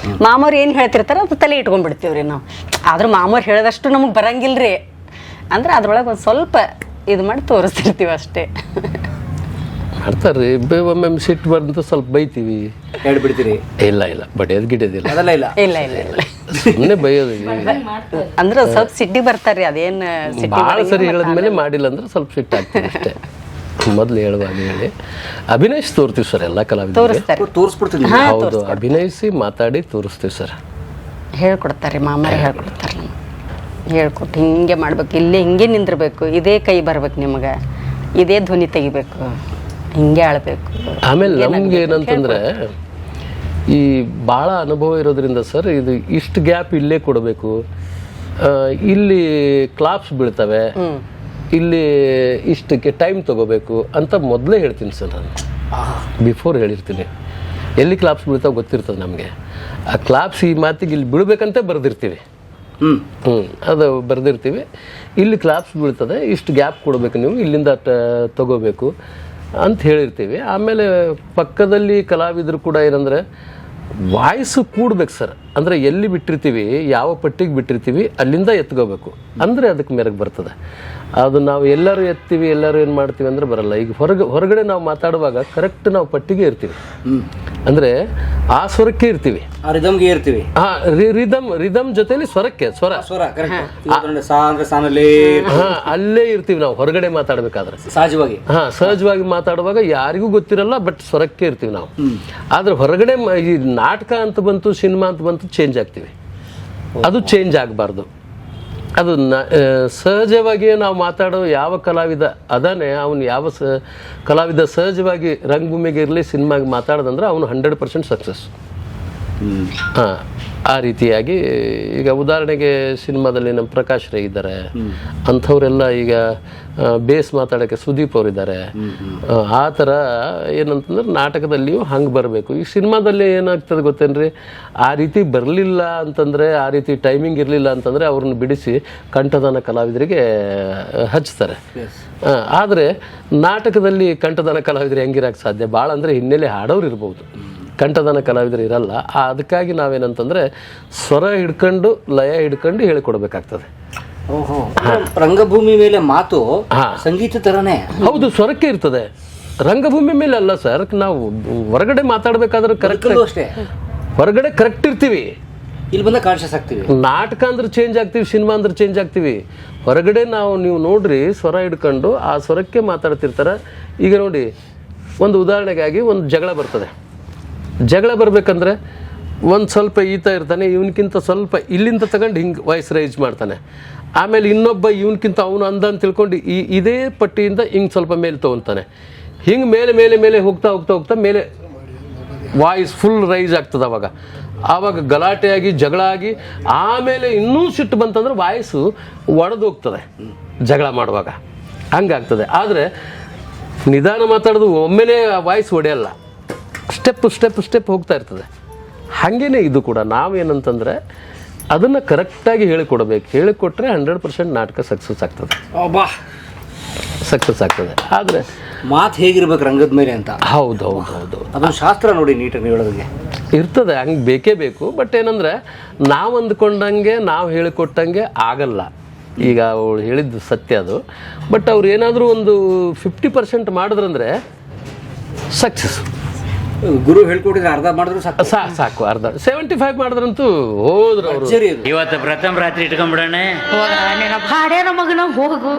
ಮಾಮವ್ರು ಏನು ಹೇಳ್ತಿರ್ತಾರೆ ಅದು ತಲೆ ಇಟ್ಕೊಂಡ್ಬಿಡ್ತೀವ್ರಿ ನಾವು. ಆದ್ರೆ ಮಾಮವ್ರು ಹೇಳಿದಷ್ಟು ನಮಗೆ ಬರಂಗಿಲ್ರಿ. ಅಂದ್ರೆ ಅದ್ರೊಳಗೆ ಒಂದು ಸ್ವಲ್ಪ ಇದು ಮಾಡಿ ತೋರಿಸ್ತಿರ್ತೀವಿ ಅಷ್ಟೇ. ಮಾಡ್ತಾರ್ರಿ, ಒಮ್ಮೊಮ್ಮೆ ಸಿಟ್ಟು ಬಂದು ಸ್ವಲ್ಪ ಬೈತೀವಿ. ಹೇಳ್ಬಿಡ್ತೀರಿ? ಇಲ್ಲ ಬಡಿಯೋದು ಗಿಡಿಯೋದಿಲ್ಲ, ಅದೆಲ್ಲ ಇಲ್ಲ. ಇಲ್ಲ ಸುಮ್ಮನೆ ಬೈಯೋದು. ಅಂದ್ರೆ ಸ್ವಲ್ಪ ಸಿಟ್ಟಿ ಬರ್ತಾರ್ರಿ. ಅದೇನು ಭಾಳ ಸರಿ ಹೇಳಿದ್ಮೇಲೆ ಮಾಡಿಲ್ಲ ಅಂದ್ರೆ ಸ್ವಲ್ಪ ಸಿಟ್ಟು ಆಗ್ತದೆ ಅಷ್ಟೇ. ಮೊದಲು ಹೇಳುವಾಗ ಹೇಳಿ ಅಭಿನಯಿಸಿ ತೋರ್ತೀವಿ ಸರ್. ಎಲ್ಲ ಕಲಾವಿದರು ತೋರಿಸ್ಬಿಡ್ತೀವಿ. ಹೌದು, ಅಭಿನಯಿಸಿ ಮಾತಾಡಿ ತೋರಿಸ್ತೀವಿ ಸರ್. ಹೇಳ್ಕೊಡ್ತಾರೆ ಮಾಮರೇ, ಹೇಳ್ಕೊಡ್ತಾರೆ ನಮ್ಗೆ. ಹೇಳ್ಕೊಟ್ಟು ಹಿಂಗೆ ಮಾಡ್ಬೇಕು, ಇಲ್ಲೇ ಹಿಂಗೆ ನಿಂದಿರ್ಬೇಕು, ಇದೇ ಕೈ ಬರ್ಬೇಕು ನಿಮಗೆ, ಇದೇ ಧ್ವನಿ ತೆಗಿಬೇಕು, ಹಿಂಗೆ ಆಳ್ಬೇಕು. ಆಮೇಲೆ ನಮ್ಗೆ ಏನಂತಂದ್ರೆ ಈ ಭಾಳ ಅನುಭವ ಇರೋದ್ರಿಂದ ಸರ್, ಇದು ಇಷ್ಟು ಗ್ಯಾಪ್ ಇಲ್ಲೇ ಕೊಡಬೇಕು, ಇಲ್ಲಿ ಕ್ಲಾಪ್ಸ್ ಬೀಳ್ತವೆ, ಇಲ್ಲಿ ಇಷ್ಟಕ್ಕೆ ಟೈಮ್ ತಗೋಬೇಕು ಅಂತ ಮೊದಲೇ ಹೇಳ್ತೀನಿ ಸರ್. ನಾನು ಬಿಫೋರ್ ಹೇಳಿರ್ತೀನಿ. ಎಲ್ಲಿ ಕ್ಲಾಪ್ಸ್ ಬೀಳ್ತಾವೆ ಗೊತ್ತಿರ್ತದೆ ನಮಗೆ. ಆ ಕ್ಲಾಪ್ಸ್ ಈ ಮಾತಿಗೆ ಇಲ್ಲಿ ಬೀಳ್ಬೇಕಂತ ಬರೆದಿರ್ತೀವಿ. ಅದು ಬರೆದಿರ್ತೀವಿ. ಇಲ್ಲಿ ಕ್ಲಾಪ್ಸ್ ಬೀಳ್ತದೆ, ಇಷ್ಟು ಗ್ಯಾಪ್ ಕೊಡಬೇಕು, ನೀವು ಇಲ್ಲಿಂದ ತಗೋಬೇಕು ಅಂತ ಹೇಳಿರ್ತೀವಿ. ಆಮೇಲೆ ಪಕ್ಕದಲ್ಲಿ ಕಲಾವಿದರು ಕೂಡ ಏನಂದರೆ ವಾಯ್ಸು ಕೂಡ್ಬೇಕು ಸರ್. ಅಂದರೆ ಎಲ್ಲಿ ಬಿಟ್ಟಿರ್ತೀವಿ, ಯಾವ ಪಟ್ಟಿಗೆ ಬಿಟ್ಟಿರ್ತೀವಿ ಅಲ್ಲಿಂದ ಎತ್ಕೋಬೇಕು, ಅಂದರೆ ಅದಕ್ಕೆ ಮೆರಗು ಬರ್ತದೆ. ಅದು ನಾವು ಎಲ್ಲರೂ ಎತ್ತೀವಿ, ಎಲ್ಲರೂ ಏನು ಮಾಡ್ತೀವಿ ಅಂದರೆ ಬರಲ್ಲ. ಈಗ ಹೊರಗಡೆ ನಾವು ಮಾತಾಡುವಾಗ ಕರೆಕ್ಟ್ ನಾವು ಪಟ್ಟಿಗೆ ಇರ್ತೀವಿ, ಅಂದರೆ ಆ ಸ್ವರಕ್ಕೆ ಇರ್ತೀವಿ, ರಿದಮ್ ಜೊತೆಲಿ ಸ್ವರಕ್ಕೆ ಅಲ್ಲೇ ಇರ್ತೀವಿ ನಾವು ಹೊರಗಡೆ ಮಾತಾಡ್ಬೇಕಾದ್ರೆ. ಸಹಜವಾಗಿ ಮಾತಾಡುವಾಗ ಯಾರಿಗೂ ಗೊತ್ತಿರಲ್ಲ, ಬಟ್ ಸ್ವರಕ್ಕೆ ಇರ್ತೀವಿ ನಾವು. ಆದ್ರೆ ಹೊರಗಡೆ ಈ ನಾಟಕ ಅಂತ ಬಂತು, ಸಿನಿಮಾ ಅಂತ ಬಂತು, ಚೇಂಜ್ ಆಗ್ತೀವಿ. ಅದು ಚೇಂಜ್ ಆಗಬಾರ್ದು. ಅದು ಸಹಜವಾಗಿ ನಾವು ಮಾತಾಡೋ ಯಾವ ಕಲಾವಿದ ಅದಾನೆ, ಅವನು ಯಾವ ಕಲಾವಿದ ಸಹಜವಾಗಿ ರಂಗಭೂಮಿಗೆ ಇರಲಿ, ಸಿನಿಮಾಗೆ ಮಾತಾಡೋದಂದ್ರೆ ಅವನು 100% ಸಕ್ಸಸ್. ಹಾಂ, ಆ ರೀತಿಯಾಗಿ ಈಗ ಉದಾಹರಣೆಗೆ ಸಿನಿಮಾದಲ್ಲಿ ನಮ್ಮ ಪ್ರಕಾಶ್ ರೈ ಇದ್ದಾರೆ, ಅಂಥವರೆಲ್ಲ ಈಗ ಬೇಸ್ ಮಾತಾಡೋಕ್ಕೆ ಸುದೀಪ್ ಅವರು ಇದ್ದಾರೆ. ಆ ಥರ ಏನಂತಂದ್ರೆ ನಾಟಕದಲ್ಲಿಯೂ ಹಂಗೆ ಬರಬೇಕು. ಈ ಸಿನಿಮಾದಲ್ಲಿ ಏನಾಗ್ತದೆ ಗೊತ್ತೇನ್ರಿ, ಆ ರೀತಿ ಬರಲಿಲ್ಲ ಅಂತಂದರೆ, ಆ ರೀತಿ ಟೈಮಿಂಗ್ ಇರಲಿಲ್ಲ ಅಂತಂದರೆ ಅವ್ರನ್ನ ಬಿಡಿಸಿ ಕಂಠದಾನ ಕಲಾವಿದರಿಗೆ ಹಚ್ತಾರೆ. ಆದರೆ ನಾಟಕದಲ್ಲಿ ಕಂಠದಾನ ಕಲಾವಿದರು ಹೆಂಗಿರಕ್ಕೆ ಸಾಧ್ಯ? ಭಾಳ ಅಂದರೆ ಹಿನ್ನೆಲೆ ಹಾಡೋರು ಇರ್ಬೋದು, ಕಂಠದಾನ ಕಲಾವಿದರು ಇರಲ್ಲ. ಅದಕ್ಕಾಗಿ ನಾವೇನಂತಂದರೆ ಸ್ವರ ಹಿಡ್ಕೊಂಡು ಲಯ ಹಿಡ್ಕೊಂಡು ಹೇಳಿಕೊಡ್ಬೇಕಾಗ್ತದೆ. ರಂಗಭೂಮಿ ಮೇಲೆ ಮಾತು ಸಂಗೀತ ತರನೇ. ಹೌದು, ಸ್ವರಕ್ಕೆ ಇರ್ತದೆ. ರಂಗಭೂಮಿ ಮೇಲೆ ಅಲ್ಲ ಸರ್, ನಾವು ಹೊರಗಡೆ ಮಾತಾಡ್ಬೇಕಾದ್ರೆ ಕರೆಕ್ಟ್ ಅಷ್ಟೇ ಹೊರಗಡೆ ಕರೆಕ್ಟ್ ಇರ್ತೀವಿ, ಇಲ್ಲಿ ಬಂದ ಕಾನ್ಶಿಯಸ್ ಆಗ್ತೀವಿ. ನಾಟಕ ಅಂದ್ರೆ ಚೇಂಜ್ ಆಗ್ತೀವಿ, ಸಿನಿಮಾ ಅಂದ್ರೆ ಚೇಂಜ್ ಆಗ್ತೀವಿ. ಹೊರಗಡೆ ನೀವು ನೋಡ್ರಿ ಸ್ವರ ಹಿಡ್ಕೊಂಡು ಆ ಸ್ವರಕ್ಕೆ ಮಾತಾಡ್ತಿರ್ತಾರೆ. ಈಗ ನೋಡಿ, ಒಂದು ಉದಾಹರಣೆಗಾಗಿ ಒಂದು ಜಗಳ ಬರ್ತದೆ. ಜಗಳ ಬರ್ಬೇಕಂದ್ರೆ ಒಂದು ಸ್ವಲ್ಪ ಈತ ಇರ್ತಾನೆ, ಇವನ್ಕಿಂತ ಸ್ವಲ್ಪ ಇಲ್ಲಿಂದ ತಗೊಂಡು ಹಿಂಗೆ ವಾಯ್ಸ್ ರೈಸ್ ಮಾಡ್ತಾನೆ. ಆಮೇಲೆ ಇನ್ನೊಬ್ಬ ಇವನ್ಕಿಂತ ಅವನು ಅಂದ ಅಂತ ತಿಳ್ಕೊಂಡು ಇದೇ ಪಟ್ಟಿಯಿಂದ ಹಿಂಗೆ ಸ್ವಲ್ಪ ಮೇಲೆ ತೊಗೊತಾನೆ. ಹಿಂಗೆ ಮೇಲೆ ಮೇಲೆ ಮೇಲೆ ಹೋಗ್ತಾ ಹೋಗ್ತಾ ಹೋಗ್ತಾ ಮೇಲೆ ವಾಯ್ಸ್ ಫುಲ್ ರೈಸ್ ಆಗ್ತದೆ. ಆವಾಗ ಗಲಾಟೆಯಾಗಿ ಜಗಳ ಆಗಿ ಆಮೇಲೆ ಇನ್ನೂ ಸಿಟ್ಟು ಬಂತಂದ್ರೆ ವಾಯ್ಸು ಒಡೆದು ಹೋಗ್ತದೆ ಜಗಳ ಮಾಡುವಾಗ, ಹಂಗಾಗ್ತದೆ. ಆದರೆ ನಿಧಾನ ಮಾತಾಡೋದು ಒಮ್ಮೆಲೇ ವಾಯ್ಸ್ ಒಡೆಯಲ್ಲ, ಸ್ಟೆಪ್ ಸ್ಟೆಪ್ ಸ್ಟೆಪ್ ಹೋಗ್ತಾ ಇರ್ತದೆ. ಹಾಗೇನೆ ಇದು ಕೂಡ ನಾವೇನಂತಂದರೆ ಅದನ್ನು ಕರೆಕ್ಟಾಗಿ ಹೇಳಿಕೊಡ್ಬೇಕು. ಹೇಳಿಕೊಟ್ರೆ 100% ನಾಟಕ ಸಕ್ಸಸ್ ಆಗ್ತದೆ, ಸಕ್ಸಸ್ ಆಗ್ತದೆ. ಆದರೆ ಮಾತು ಹೇಗಿರ್ಬೇಕು ರಂಗದ ಮೇಲೆ ಅಂತ. ಹೌದು ಅದೊಂದು ಶಾಸ್ತ್ರ ನೋಡಿ ನೀಟಾಗಿ ಹೇಳೋದಕ್ಕೆ ಇರ್ತದೆ, ಹಂಗೆ ಬೇಕೇ ಬೇಕು. ಬಟ್ ಏನಂದರೆ ನಾವು ಅಂದ್ಕೊಂಡಂಗೆ ನಾವು ಹೇಳಿಕೊಟ್ಟಂಗೆ ಆಗಲ್ಲ. ಈಗ ಅವಳು ಹೇಳಿದ್ದು ಸತ್ಯ ಅದು. ಬಟ್ ಅವ್ರು ಏನಾದರೂ ಒಂದು 50% ಮಾಡಿದ್ರಂದ್ರೆ ಸಕ್ಸಸ್. ಗುರು ಹೇಳ್ಕೊಟ್ಟಿದ್ರೆ ಅರ್ಧ ಮಾಡಿದ್ರು ಸಾಕು. ಅರ್ಧ 75 ಮಾಡಿದ್ರಂತೂ ಹೋದ್ರು ಅವರು. ಇವತ್ತು ಪ್ರಥಮ ರಾತ್ರಿ ಇಟ್ಕೊಂಡ್ಬಿಡೋಣ. ಹೋಗು.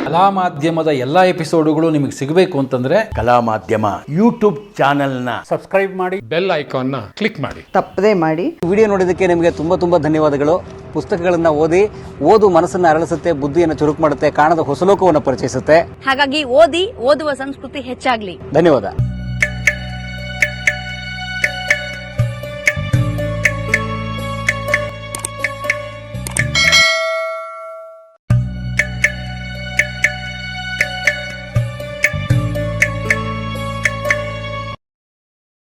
ಕಲಾ ಮಾಧ್ಯಮದ ಎಲ್ಲ ಎಪಿಸೋಡುಗಳು ನಿಮಗೆ ಸಿಗಬೇಕು ಅಂತಂದ್ರೆ ಕಲಾ ಮಾಧ್ಯಮ ಯೂಟ್ಯೂಬ್ ಚಾನೆಲ್ನ ಸಬ್ಸ್ಕ್ರೈಬ್ ಮಾಡಿ, ಬೆಲ್ ಐಕಾನ್ನ ಕ್ಲಿಕ್ ಮಾಡಿ. ತಪ್ಪದೇ ಮಾಡಿ. ವಿಡಿಯೋ ನೋಡಿದ್ದಕ್ಕೆ ನಿಮಗೆ ತುಂಬ ಧನ್ಯವಾದಗಳು. ಪುಸ್ತಕಗಳನ್ನು ಓದು ಮನಸ್ಸನ್ನು ಅರಳಿಸುತ್ತೆ, ಬುದ್ಧಿಯನ್ನು ಚುರುಕು ಮಾಡುತ್ತೆ, ಕಾಣದ ಹೊಸ ಲೋಕವನ್ನು ಪರಿಚಯಿಸುತ್ತೆ. ಹಾಗಾಗಿ ಓದುವ ಸಂಸ್ಕೃತಿ ಹೆಚ್ಚಾಗ್ಲಿ. ಧನ್ಯವಾದ.